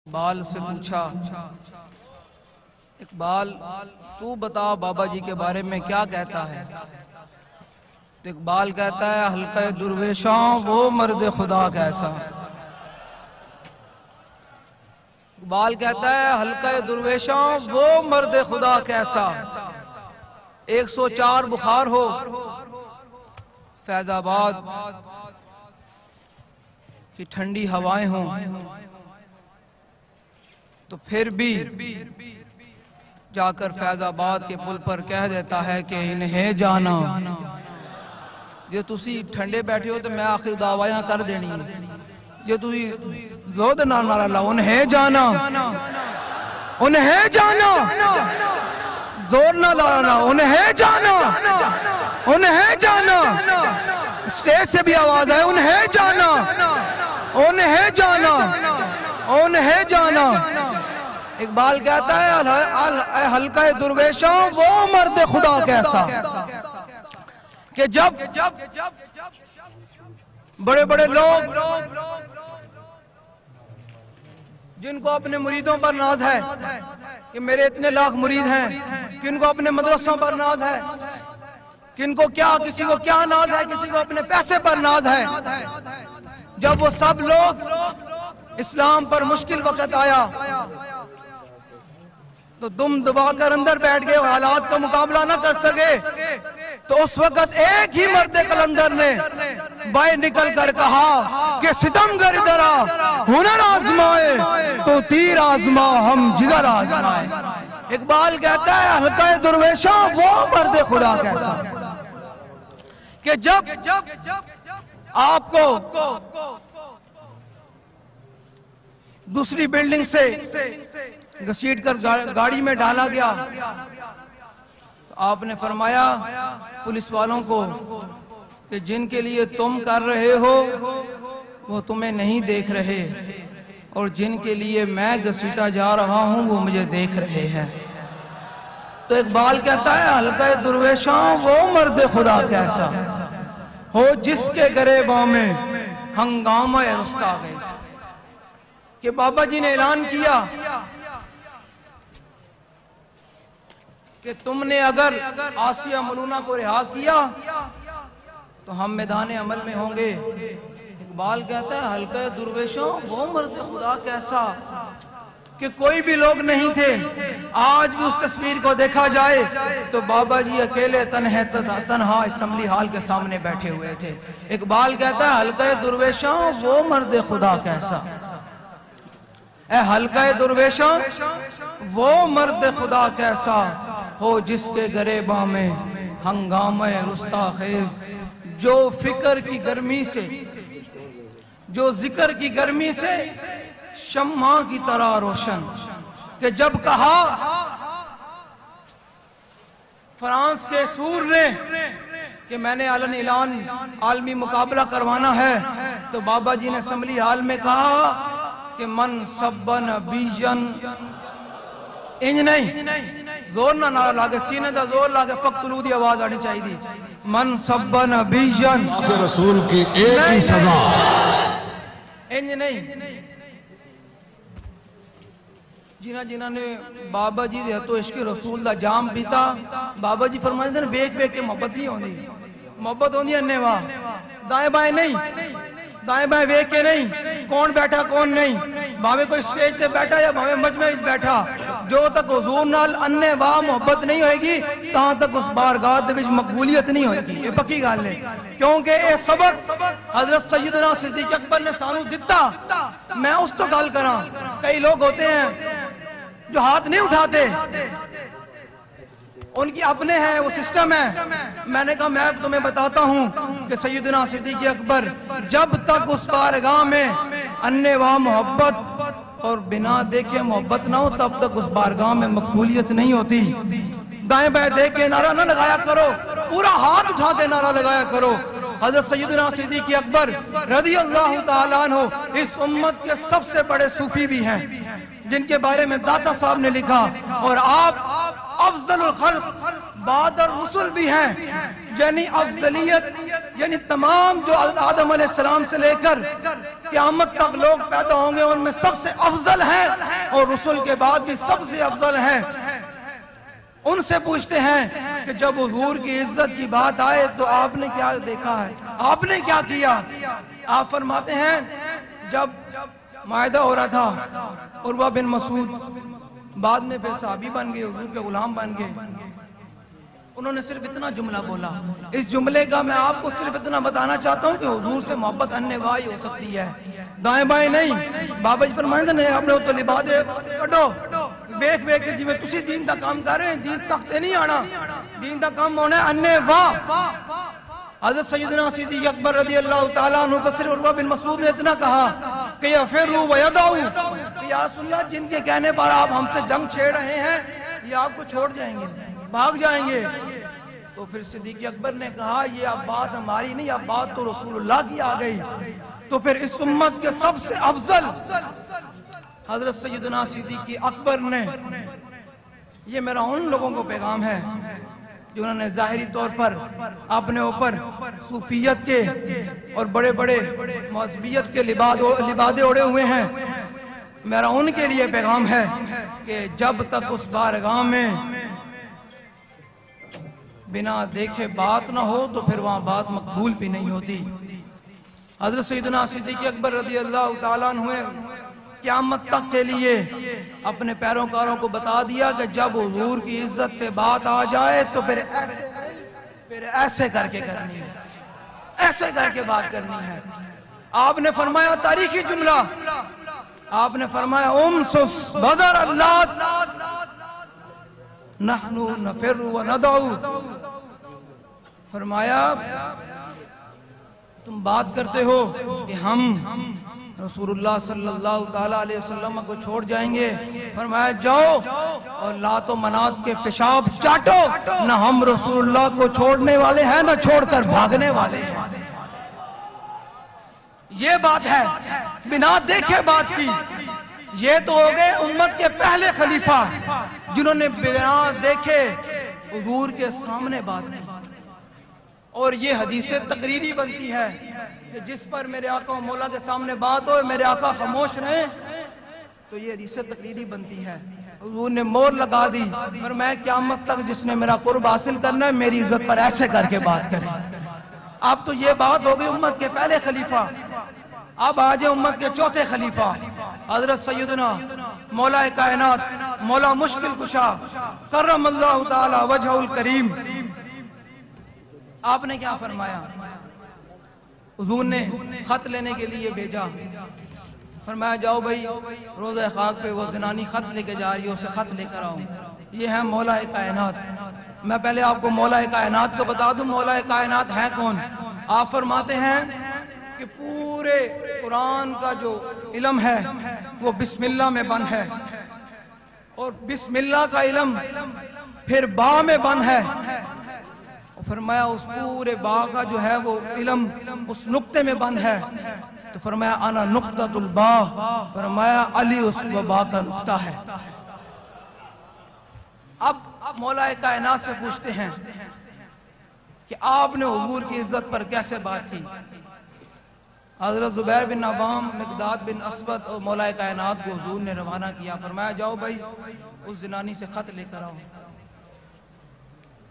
اقبال سے پوچھا، اقبال تو بتا بابا جی کے بارے میں کیا کہتا ہے؟ تو اقبال کہتا ہے حلقہ درویشاں وہ مرد خدا کیسا۔ اقبال کہتا ہے حلقہ درویشاں وہ مرد خدا کیسا، 104 بخار ہو فیض آباد کی ٹھنڈی ہوائیں ہوں تو پھر بھی جا کر فیض آباد کے پل پر کہہ دیتا ہے کہ انہیں جانا جو تسی ٹھنڈے بیٹھے ہو تو میں آخر دعویاں کر دینی ہے جو تسی زود نہ نارا لا انہیں جانا انہیں جانا زور نہ لانا انہیں جانا انہیں جانا اسٹیج سے بھی آواز ہے انہیں جانا انہیں جانا انہیں جانا۔ اقبال کہتا ہے حلقہ درویشاں وہ مرد خدا کیسا کہ جب بڑے بڑے لوگ جن کو اپنے مریدوں پر ناز ہے کہ میرے اتنے لاکھ مرید ہیں، کن کو اپنے مدرسوں پر ناز ہے، کن کو کیا کسی کو کیا ناز ہے، کسی کو اپنے پیسے پر ناز ہے، جب وہ سب لوگ اسلام پر مشکل وقت آیا تو دم دبا کر اندر بیٹھ گئے اور حالات کا مقابلہ نہ کر سکے تو اس وقت ایک ہی مرد قلندر نے باہر نکل کر کہا کہ ستمگر ادھر آ، ہنر آزمائے تو تیر آزما ہم جگر آزمائے۔ اقبال کہتا ہے حلقہ درویشاں وہ مرد خدا کیسا کہ جب آپ کو دوسری بلڈنگ سے گھسیٹ کر گاڑی میں ڈالا گیا آپ نے فرمایا پولیس والوں کو کہ جن کے لیے تم کر رہے ہو وہ تمہیں نہیں دیکھ رہے اور جن کے لیے میں گھسیٹا جا رہا ہوں وہ مجھے دیکھ رہے ہیں۔ تو اقبال کہتا ہے حلقہ درویشاں وہ مرد خدا کیسا ہو جس کے گریباں میں ہنگامہ رستا گئے کہ بابا جی نے اعلان کیا کہ تم نے اگر آسیہ ملونہ کو رہا کیا تو ہم میدان عمل میں ہوں گے۔ اقبال کہتا ہے حلقہ درویشوں وہ مرد خدا کیسا کہ کوئی بھی لوگ نہیں تھے۔ آج بھی اس تصویر کو دیکھا جائے تو بابا جی اکیلے تنہا اسمبلی ہال کے سامنے بیٹھے ہوئے تھے۔ اقبال کہتا ہے حلقہ درویشوں وہ مرد خدا کیسا، اے حلقہ درویشاں وہ مرد خدا کیسا ہو جس کے گریباں میں ہنگامہ رستا خیز، جو فکر کی گرمی سے جو ذکر کی گرمی سے شمع کی طرح روشن، کہ جب کہا فرانس کے سور نے کہ میں نے اعلان عالمی مقابلہ کروانا ہے تو بابا جی نے اسمبلی ہال میں کہا کہ من سبن بیجن انج نہیں زور نہ نعرہ لاگے سینے دا زور لاگے فقتلو دی آواز آنی چاہی دی من سبن بیجن رسول کی ایک ہی سزا انج نہیں۔ جنہ نے بابا جی دے تو عشق رسول دا جام پیتا بابا جی فرمائے دن بیک بیک کے محبت نہیں ہوندی، محبت ہوندی ہے انہیں واہ دائیں بائیں نہیں، دائیں بائیں ویک کے نہیں، کون بیٹھا کون نہیں، بھاوے کوئی سٹیج تے بیٹھا یا بھاوے مجمع بیٹھا، جو تک حضور نال انہیں واہ محبت نہیں ہوئے گی تاں تک اس بارگاہ دے وچ مقبولیت نہیں ہوئے گی۔ یہ پکی گال ہے کیونکہ اے سبق حضرت سیدنا صدیق اکبر نے سانو دیتا۔ میں اس تو گال کراں، کئی لوگ ہوتے ہیں جو ہاتھ نہیں اٹھاتے، ان کی اپنے ہیں وہ سسٹم ہے۔ میں نے کہا میں تمہیں بتاتا ہوں کہ سیدنا صدیق اکبر جب تک اس بارگاہ میں انواع محبت اور بنا دیکھے محبت نہ ہو تب تک اس بارگاہ میں مقبولیت نہیں ہوتی۔ دائیں بائیں دیکھ کے نعرہ نہ لگایا کرو، پورا ہاتھ اٹھا کے نعرہ لگایا کرو۔ حضرت سیدنا صدیق اکبر رضی اللہ تعالیٰ عنہ اس امت کے سب سے بڑے صوفی بھی ہیں جن کے بارے میں داتا صاحب نے لکھا، اور آپ افضل الخلق بعد الرسل بھی ہیں، یعنی افضلیت یعنی تمام جو آدم علیہ السلام سے لے کر قیامت تک لوگ پیدا ہوں گے ان میں سب سے افضل ہیں اور رسول کے بعد بھی سب سے افضل ہیں۔ ان سے پوچھتے ہیں کہ جب حضور کی عزت کی بات آئے تو آپ نے کیا دیکھا ہے، آپ نے کیا کیا؟ آپ فرماتے ہیں جب معاہدہ ہو رہا تھا عروہ بن مسعود بعد میں پھر صحابی بن گئے، حضور کے غلام بن گئے، انہوں نے صرف اتنا جملہ بولا۔ اس جملے کا میں آپ کو صرف اتنا بتانا چاہتا ہوں کہ حضور سے محبت اننے وائی ہو سکتی ہے، دائیں بائیں نہیں۔ بابا جی فرمائیں نے اپنے تو لبادے کٹو بیک بیک جی میں تسی دین دا کام کر رہے ہیں، دین تک تے نہیں آنا، دین دا کام ہونا ہے اننے واہ۔ حضرت سیدنا صدیق اکبر رضی اللہ تعالیٰ عنہ کو صرف عروہ بن مسعود نے اتنا کہا کہ یفروا ویدعوا، یا رسول اللہ جن کے کہنے پر آپ ہم سے جنگ چھیڑ رہے ہیں یہ آپ کو چھوڑ جائیں گے، بھاگ جائیں گے۔ تو پھر صدیق اکبر نے کہا یہ اب بات ہماری نہیں، اب بات تو رسول اللہ کی آ گئی۔ تو پھر اس امت کے سب سے افضل حضرت سیدنا صدیق اکبر نے، یہ میرا ان لوگوں کو پیغام ہے جنہوں نے ظاہری طور پر اپنے اوپر صوفیت کے اور بڑے بڑے مذہبیت کے لبادے اڑے ہوئے ہیں، میرا ان کے لیے پیغام ہے کہ جب تک اس بارگاہ میں بنا دیکھے بات نہ ہو تو پھر وہاں بات مقبول بھی نہیں ہوتی۔ حضرت سیدنا صدیق اکبر رضی اللہ تعالیٰ عنہ قیامت تک کے لیے اپنے پیروکاروں کو بتا دیا کہ جب حضور کی عزت پہ بات آ جائے تو پھر ایسے کر کے کرنی ہے، ایسے کر کے بات کرنی ہے۔ آپ نے فرمایا تاریخی جملہ، آپ نے فرمایا امسس بذر اللہ نحن نفر وندعو، فرمایا تم بات کرتے ہو کہ ہم رسول اللہ صلی اللہ تعالیٰ علیہ وسلم کو چھوڑ جائیں گے، فرمایا جاؤ اور لات و منات کے پیشاب چاٹو، نہ ہم رسول اللہ کو چھوڑنے والے ہیں نہ چھوڑ کر بھاگنے والے ہیں۔ یہ بات ہے بنا دیکھے بات کی۔ یہ تو ہو گئے امت کے پہلے خلیفہ جنہوں نے بنا دیکھے حضور کے سامنے بات کی، اور یہ حدیث تقریری بنتی ہے کہ جس پر میرے آقا و مولا کے سامنے بات ہو میرے آقا خاموش رہیں، تو یہ حدیث تقریری بنتی ہے۔ حضور نے مور لگا دی، فرمایا قیامت تک جس نے میرا قرب حاصل کرنا ہے میری عزت پر ایسے کر کے بات کرے۔ اب تو یہ بات ہو گئی امت کے پہلے خلیفہ، اب آج امت کے چوتھے خلیفہ حضرت سیدنا مولا کائنات مولا مشکل کشا کرم اللہ تعالی وجہ الکریم۔ آپ نے کیا فرمایا؟ حضور نے خط لینے کے لیے بھیجا، فرمایا جاؤ بھائی روضہ خاک پہ وہ زنانی خط لے کے جا رہی ہے، اسے خط لے کر آؤ۔ یہ ہے مولا کائنات۔ میں پہلے آپ کو مولا کائنات کو بتا دوں مولا کائنات ہے کون۔ آپ فرماتے ہیں کہ پورے قرآن کا جو علم ہے وہ بسم اللہ میں بند ہے، اور بسم اللہ کا علم پھر با میں بند ہے، فرمایا اس پورے با کا جو ہے وہ علم اس نقطے میں بند ہے، تو فرمایا انا نقطۃ البا، فرمایا علی اس با کا نقطہ ہے۔ اب مولا کائنات سے پوچھتے ہیں کہ آپ نے حضور کی عزت پر کیسے بات کی؟ حضرت زبیر بن عوام، مقداد بن اسود اور مولا کائنات کو حضور نے روانہ کیا، فرمایا جاؤ بھائی اس زنانی سے خط لے کر آؤ۔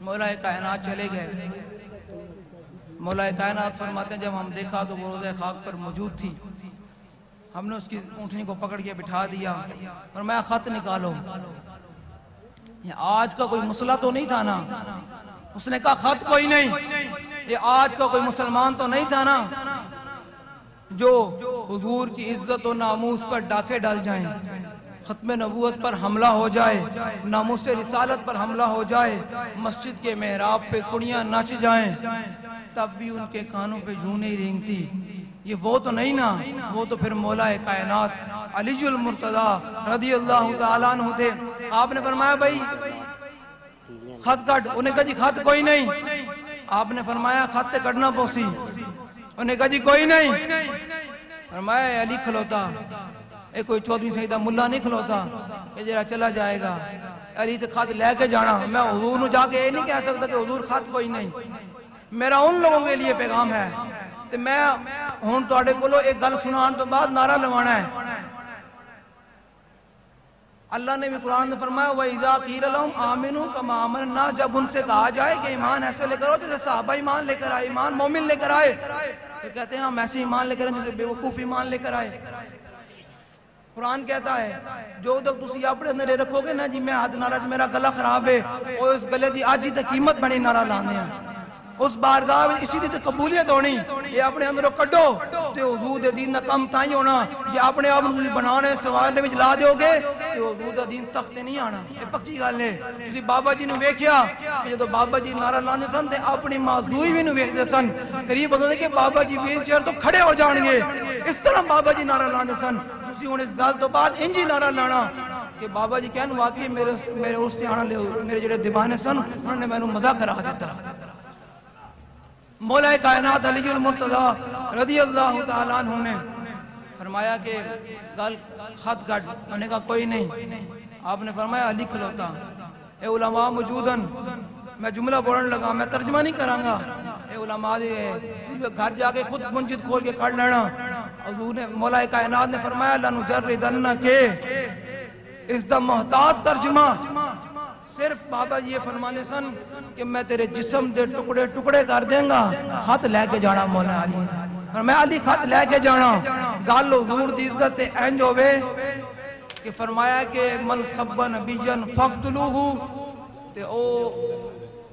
مولا کائنات چلے گئے۔ مولا کائنات فرماتے ہیں جب ہم دیکھا تو وہ روضہ خاک پر موجود تھی، ہم نے اس کی اونٹنی کو پکڑ کے بٹھا دیا، فرمایا خط نکالو۔ یہ آج کا کوئی مسئلہ تو نہیں تھا نا؟ اس نے کہا خط کوئی نہیں، یہ آج کا کوئی مسلمان تو نہیں تھا نا جو حضور کی عزت و ناموس پر ڈاکے ڈال جائیں، ختم نبوت پر حملہ ہو جائے، ناموس رسالت پر حملہ ہو جائے، مسجد کے محراب پہ کڑیاں نچ جائیں، تب بھی ان کے کانوں پہ جوں نہیں رینگتی۔ یہ وہ تو نہیں نا، وہ تو پھر مولا کائنات علی المرتضیٰ رضی اللہ تعالیٰ عنہ تھے۔ آپ نے فرمایا بھائی خط کٹ، انہیں کہا جی خط کوئی نہیں۔ آپ نے فرمایا خط کٹنا پوسی، انہیں کہا جی کوئی نہیں۔ فرمایا علی کھلوتا، کوئی 14ویں سیدہ ملا نہیں کھلوتا کہ جرا چلا جائے گا، علی تو خط لے کے جانا۔ میں حضور نو جا کے یہ نہیں کہہ سکتا کہ حضور خط کوئی نہیں۔ میرا ان لوگوں کے لیے پیغام ہے کہ میں ہون تو آڑے کو لو ایک گل سنان تو بعد نعرہ لوانا ہے. اللہ نے بھی قرآن میں فرمایا وَإِذَا قِيلَ لَهُمْ آمِنُوا كَمَا آمَنَ النَّاسُ, جب ان سے کہا جائے کہ ایمان ایسے لے کر آؤ جیسے صحابہ ایمان لے کر آئے, ایمان مومن لے کر آئے, تو کہتے ہیں ہم ایسے ایمان لے کر آئے جیسے بے وقوف ایمان لے کر آئے. قرآن کہتا ہے جو تک تسی اپنے اندر رکھو گے نا جی میں آج نعرہ میرا گلہ خراب ہے اور اس گلے دی آج ہی تے قیمت بڑی نعرہ لانے ہیں, اس بارگاہ اسی دی تے قبولیت ہونی. یہ اپنے اندروں کڈو تے حضور دے دین دا کم تائیں ہونا. یہ اپنے آپ تسی بنانے سوارنے میں جلا دیو گے تے حضور دا دین تخت نہیں آنا. یہ پکی گل ہے. تسی بابا جی نو ویکھیا کہ جدوں بابا جی نعرہ لاندے سن تے اپنی معذوری بھی نو ویکھدے سن, قریب ہوندے کہ بابا جی ویل چیئر تو کھڑے ہو جان گے, اس طرح بابا جی نعرہ لاندے سن. تسی ہن اس گل تو بعد انجی نعرہ لانا کہ بابا جی کہن واقعی میرے اس تے آنا لے میرے جڑے دیوانے سن انہوں نے مینوں مزہ کرا دیتا. مولا کائنات علی المرتضی رضی اللہ تعالیٰ عنہ نے فرمایا کہ گل خط گڑ, میں نے کہا کوئی نہیں. آپ نے فرمایا علی کھلوتا, اے علماء موجودن, میں جملہ بولن لگا میں ترجمہ نہیں کرانگا, اے علماء گھر جا کے خود منجد کھول کے کھڑ لینا. حضور نے مولا کائنات نے فرمایا لنجردن کے اس دا محتاط ترجمہ صرف بابا جی یہ فرمانے سن کہ میں تیرے جسم دے ٹکڑے ٹکڑے کر دیں گا, خط لے کے جانا مولا علی. اور میں علی خط لے کے جانا. گل حضور دی عزت انج ہوئے کہ فرمایا کہ من سب نبیجن فقتلوہو, تے او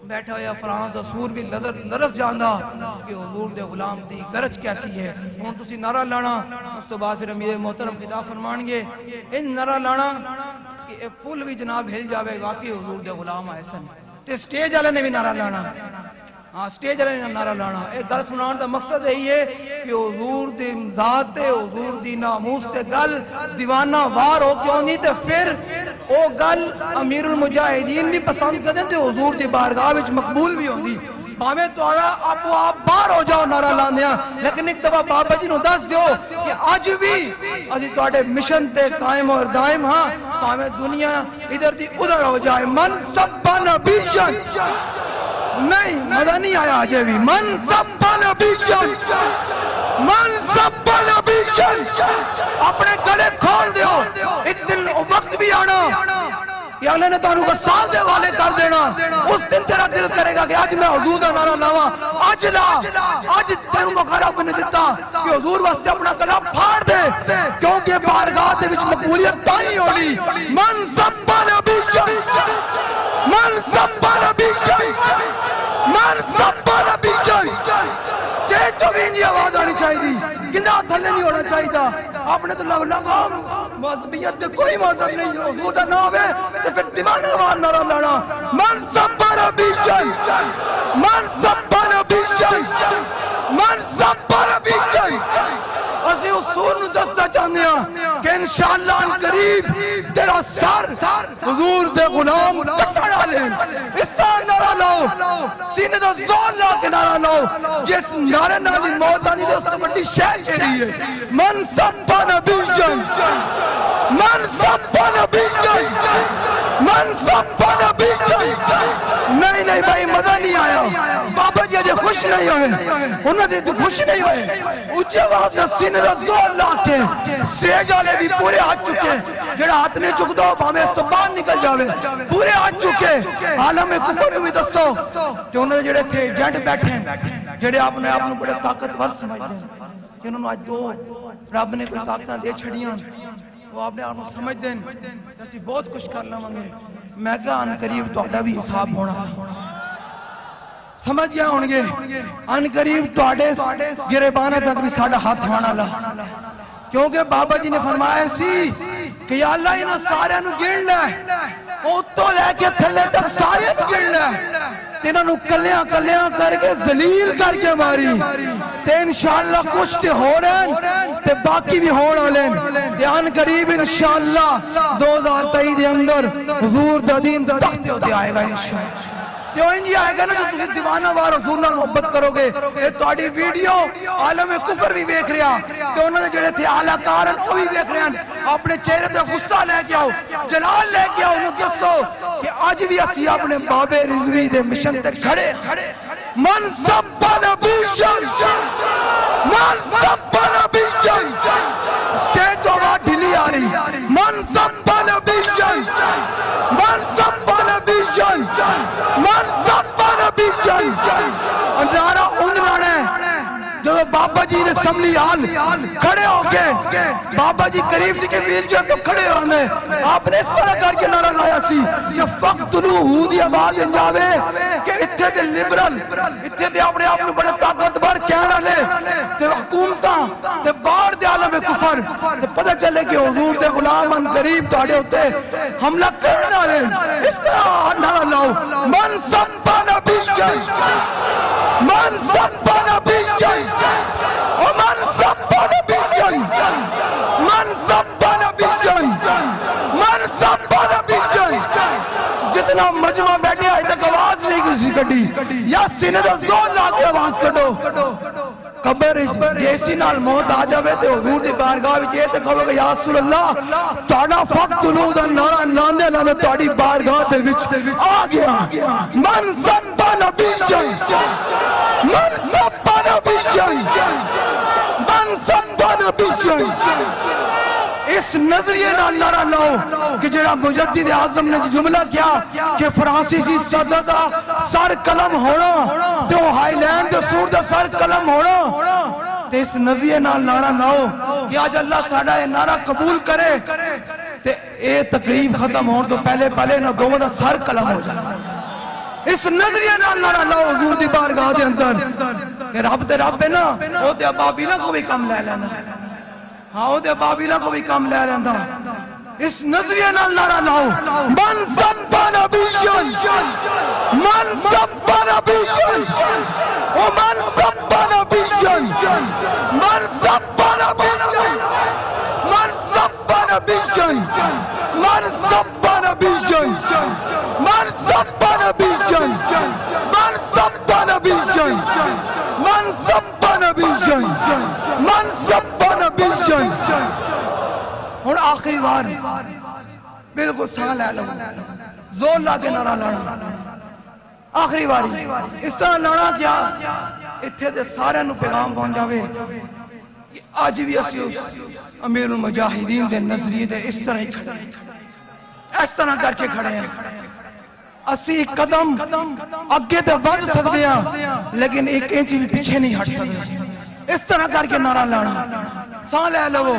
بیٹھا ہویا فرانس دا سور بھی لرس جاندہ کہ حضور دے غلام دی گرج کیسی ہے. ہون تسی نعرہ لانا, اس تو بعد پھر امیر محترم خطاب فرمانگے ان نعرہ لانا کہ اے پل بھی جناب ہل جاوے واقعی حضور دے غلام آئے سن. تے سٹیج والے نے بھی نعرہ لانا, ہاں سٹیج والے نے نعرہ لانا. ایک گل سنان دا مقصد یہی ہے کہ حضور دی ذات تے حضور دی ناموس تے گل دیوانہ وار ہو کیوں نہیں, تے پھر او گل امیر المجاہدین بھی پسند کر دیں تے حضور دی بارگاہ وچ مقبول بھی ہوندی. باویں توڑا آپ باہر ہو جاؤ نعرہ لاندیاں, لیکن ایک دفعہ بابا جی نو دس دیو کہ آج بھی اسی توڑے مشن تے قائم اور دائم ہاں, باویں دنیا ادھر دی ادھر ہو جائے. من سب نبیشن, نہیں مزہ نہیں آیا آجے بھی, من سب نبیشن, من سب نبیشن, اپنے گلے کھول دیو. ایک دن وقت بھی آنا کہ اللہ نے تانوں کو سال دے والے کر دینا, اس دن تیرا دل کرے گا کہ آج میں حضور دا نعرہ لاواں. آج لا, آج تیروں کو خراب نہیں دیتا کہ حضور واسطے اپنا گلا پھاڑ دے, کیونکہ بارگاہ دے وچ مقبولیت تائیں ہونی. من سب نبیشن, من سب نبیشن, من سب نبیشن. سٹیج تو بھی انجی آواز آنی چاہی دی, گندہ تھلے نہیں ہونا چاہی دا. آپ نے تو لگا مذہبیت دے کوئی مذہب نہیں, حضور دا نام ہے تو پھر دیوانہ وار نعرہ لانا. من سب نبیشن, من سب نبیشن, من سب نبیشن. اسی اصول نو دستا چاہنے ہیں کہ انشاءاللہ ان قریب تیرا سر حضور دے غلام کٹڑا لیں. اس طرح نعرہ لاؤ, سینے دا زور لا کے نعرہ لاؤ, جس نعرے نالی موت آنی دے اس سے بڑی شہر چیری ہے. من سب نبیشن, من سب نبیشن, من سب نبیشن. نہیں نہیں بھائی مزہ نہیں آیا. بابا جی اجے خوش نہیں ہوئے, انہوں نے خوش نہیں ہوئے. اونچے آواز میں سینے دا زور لا کے سٹیج والے بھی پورے ہاتھ چکے, جڑا ہاتھ نہیں چک دو ہمیں اس تو باہر نکل جاوے. پورے ہاتھ چکے. عالم کفر بھی دسو کہ انہوں نے جڑے تھے ایجنٹ بیٹھے ہیں جڑے اپنے آپ نے بڑے طاقتور سمجھتے ہیں, کہ انہوں نے آج دو رب نے کوئی طاقتاں دے چھڑیاں, وہ اپنے آپ کو سمجھ دیں کہ اسی بہت کچھ کر لیں. میں کہا ان قریب تو اڈا بھی حساب ہونا, سمجھ گیا ہونگے ان قریب تو اڈے گریبانہ تک بھی ساڑھا ہاتھ وانا لا. کیونکہ بابا جی نے فرمایا سی کہ یا اللہ انہاں سارے انہوں گرن لے, اوتو لے کے تھلے تک سارے انہوں گرن لے, تینہاں نو کلیاں کلیاں کر کے ذلیل کر کے ماری. تے انشاءاللہ کچھ تے ہو رہے تے باقی بھی ہونا لین. دیان قریب انشاءاللہ 2023 دے اندر حضور دا دین تختے ہوتے آئے گا انشاءاللہ. تو انجی آئے گا نا جو تسی دیوانہ وار حضور نال محبت کرو گے. اے تہاڈی ویڈیو عالم کفر بھی ویکھ رہا تے انہاں دے جڑے تھے اعلی کار ہیں او بھی ویکھ رہے ہیں. اپنے چہرے تے غصہ لے کے آؤ, جلال لے کے آؤ, انہوں دسو کہ اج بھی اسی اپنے بابے رضوی دے مشن تے کھڑے. من سب نبی سٹیج تو آواز ڈھیلی آ رہی. من سب نبی نعرہ ان لانا ہے جو بابا جی نے سملی حال کھڑے ہو کے بابا جی قریب سی کے ویل چیئر تو کھڑے ہونے آپ نے اس طرح کر کے نعرہ لایا سی کہ فقتلوہ دی آواز انجاوے کہ اتھے دے لبرل اتھے دے اپنے آپ نے بڑے طاقتور کہنا لے تے حکومتاں تے باہر دے عالم کفر تے پتہ چلے کہ حضور دے غلامن قریب تاڑے ہوتے حملہ کرنا لے. اس طرح نعرہ لاؤ من سب نبی من سب نبی ومن سب نبی من سب نبی من سب نبی. جتنا مجمع بیٹھے آئے تک آواز نہیں کسی کٹی یا سینے دا زور لا کے آواز کٹو. قبر جیسی نال موت آ جاوے تے حضور دی بارگاہ وچ اے تے کہو گے یا رسول اللہ تہاڈا فقتلوہ دا نعرہ لاندے لاندے تہاڈی بارگاہ دے وچ آ گیا. من سب نبی من سب نبی من سب نبی. اس نظریے نال نعرہ لاؤ کہ جڑا مجدد اعظم نے جملہ کیا کہ فرانسیسی صدر دا سر قلم ہونا تے وہ ہائی لینڈ دے سور دا سر قلم ہونا تے اس نظریے نال نعرہ لاؤ کہ آج اللہ ساڈا یہ نعرہ قبول کرے تے اے تقریب ختم ہون تو پہلے نہ دوواں دا سر قلم ہو جائے. اس نظریے نال نعرہ لاؤ حضور دی بارگاہ دے اندر کہ رب تے رب ہے نا او تے ابابیلا کو بھی کم لے لینا. ہاں او تے بابیلا کو بھی کام لے رہندا. اس نظریے نال نعرہ لاؤ من سب نبی من سب نبی ومن سب نبی من سب نبی من سب نبی من سب نبی من سب نبی من سب نبی من سب نبی من سب نبی. اور آخری بار بالکل سا لے لو زور لا کے نعرہ لانا آخری باری اس طرح لانا کیا اتھے دے سارے نو پیغام پہنچ جاوے کہ آج بھی اسی امیر المجاہدین دے نظریے دے اس طرح ہی کھڑے ہیں اس طرح کر کے کھڑے ہیں. اسی قدم اگے تے بڑھ سکتے ہیں لیکن ایک انچ بھی پیچھے نہیں ہٹ سکتے. اس طرح کر کے نعرہ لانا سا لے لو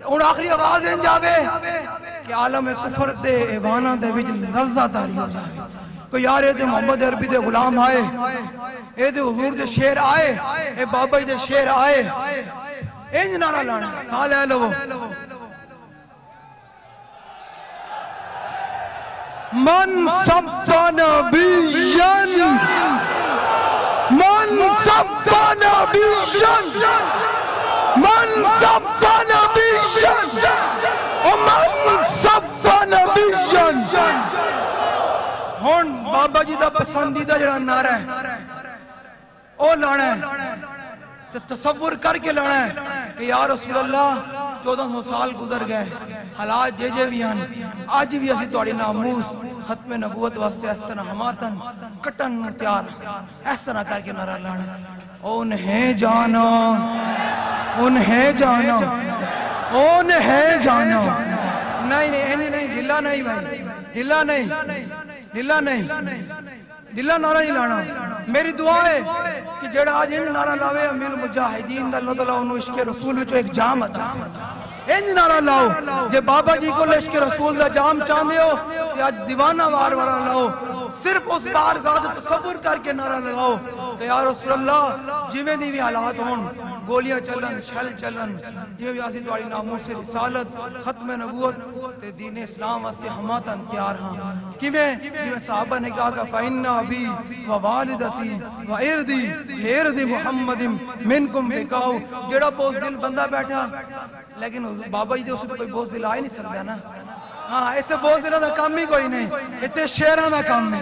اور آخری آواز ان جاوے کہ عالم کفر دے ایوانہ دے وچ لرزہ تاری ہو جاوے. کوئی یار اے دے محمد عربی دے غلام آئے اے دے حضور دے شیر آئے اے بابا دے شیر آئے انج نعرہ لانا سا لے لو من سب نبی من سب نبی من سب نبی من سب نبی. ہون بابا جی دا پسندیدہ جڑا نعرہ ہے او لانا ہے تصور کر کے لانا ہے کہ یا رسول اللہ 1400 سال گزر گئے حالات جے بھی ہیں آج بھی اسی توڑی ناموس ختم نبوت واسطے اس طرح ہماتن کٹن تیار اس طرح کر کے نعرہ لانا. انہیں جانا انہیں جانا انہیں جانا. نہیں ڈھلا نہیں بھائی ڈھلا نہیں ڈھلا نہیں ڈھلا نعرہ نہیں لانا. میری دعا ہے کہ جڑا آج انج نعرہ لاوے امیر مجاہدین دا اللہ تعالیٰ انہوں عشق رسول وچو ایک جام عطا انج نعرہ لاؤ جے بابا جی کو عشق رسول دا جام چاندے ہو کہ آج دیوانہ وار وارا لاؤ صرف اس بارگاہ تصور کر کے نعرہ لگاؤ کہ یا رسول اللہ جویں دی بھی حالات ہون گولیاں چلن شل چلن یہ بھی آسی دواری ناموس سے رسالت ختم نبوت تے دین اسلام واسطے ہماتن تیار ہاں. کیویں صحابہ نے کہا کہ فَإِنَّ أَبِي وَوَالِدَتِي وَإِرْدِي لِإِرْدِ مُحَمَّدٍ مِنْكُمْ بِقَاؤ. جڑا بوز دل بندہ بیٹھا لیکن بابا جی دے اسے کوئی بوز دل آئے نہیں سکتا نا. ہاں اتنے بوز دلوں دا کام ہی کوئی نہیں اتنے شیران دا کام ہے